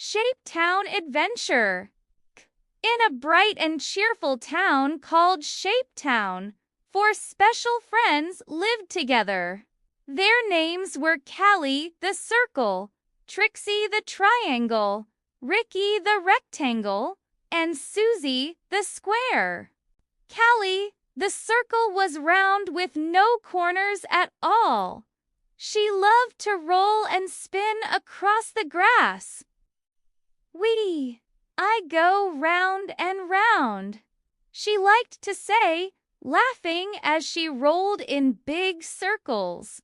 Shapetown Adventure. In a bright and cheerful town called Shapetown, four special friends lived together. Their names were Callie the Circle, Trixie the Triangle, Ricky the Rectangle, and Susie the Square. Callie the Circle was round with no corners at all. She loved to roll and spin across the grass. I go round and round, she liked to say, laughing as she rolled in big circles.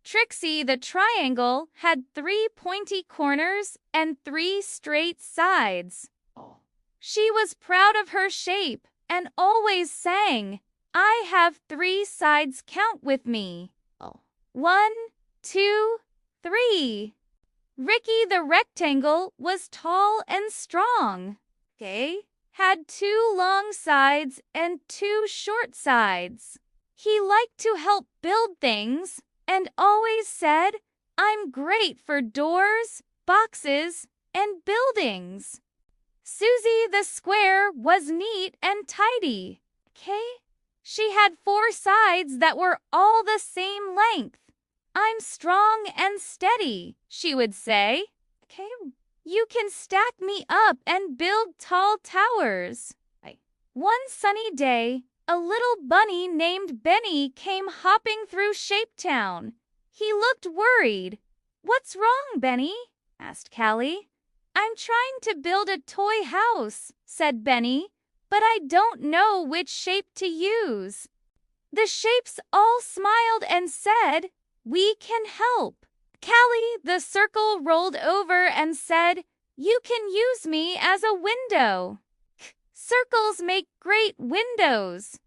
Trixie the Triangle had 3 pointy corners and 3 straight sides. She was proud of her shape and always sang, "I have 3 sides, count with me. 1, 2, 3. Ricky the Rectangle was tall and strong. Had 2 long sides and 2 short sides. He liked to help build things and always said, "I'm great for doors, boxes, and buildings." Susie the Square was neat and tidy. She had 4 sides that were all the same length. "I'm strong and steady," she would say. "You can stack me up and build tall towers." One sunny day, a little bunny named Benny came hopping through Shapetown. He looked worried. "What's wrong, Benny?" asked Callie. "I'm trying to build a toy house," said Benny, "but I don't know which shape to use." The shapes all smiled and said, "We can help." Callie the Circle rolled over and said, "You can use me as a window. Circles make great windows."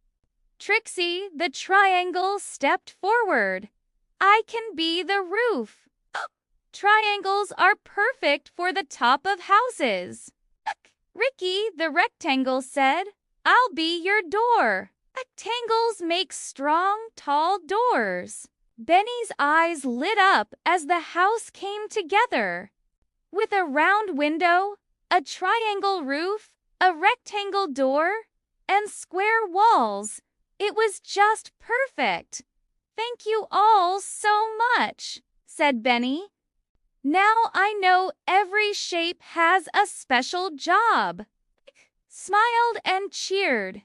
Trixie the Triangle stepped forward. "I can be the roof. Triangles are perfect for the top of houses." Ricky the Rectangle said, "I'll be your door. Rectangles make strong, tall doors." Benny's eyes lit up as the house came together. With a round window, a triangle roof, a rectangle door, and square walls, it was just perfect. "Thank you all so much," said Benny. "Now I know every shape has a special job." Smiled and cheered.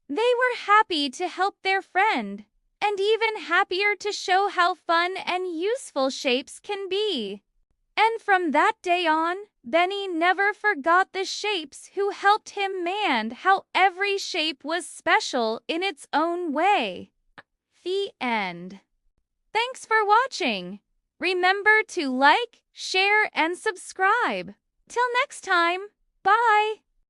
They were happy to help their friend, and even happier to show how fun and useful shapes can be. And from that day on, Benny never forgot the shapes who helped him and how every shape was special in its own way. The end. Thanks for watching. Remember to like, share, and subscribe. Till next time, bye!